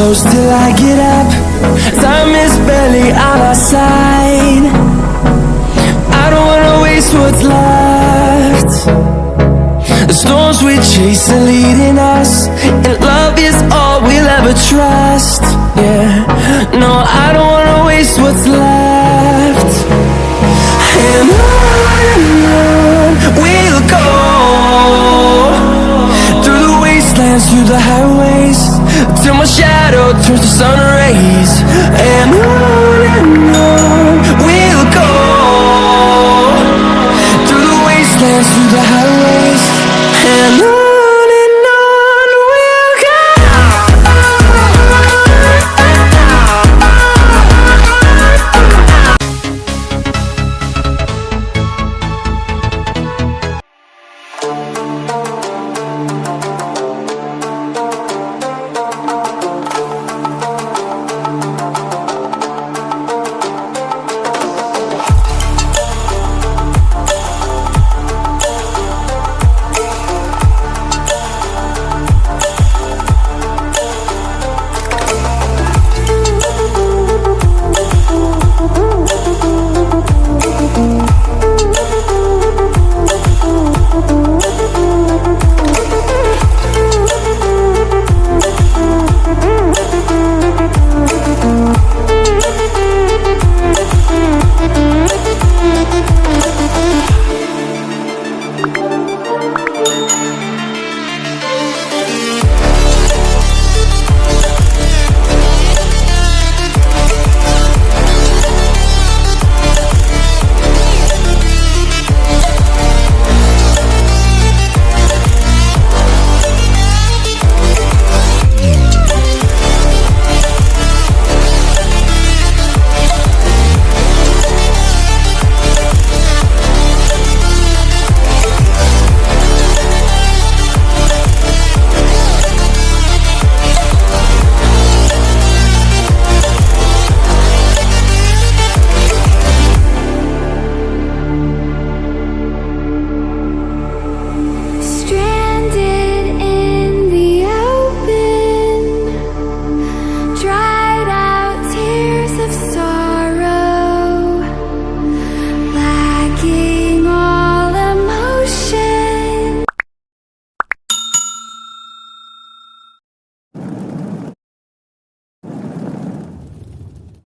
close till I get up. Time is barely on our side. I don't wanna waste what's left. The storms we chase are leading us, and love is all we'll ever trust. Yeah, no, I don't wanna waste what's left. And on we'll go, through the wastelands, through the highways, till my shadow turns to sun rays. And on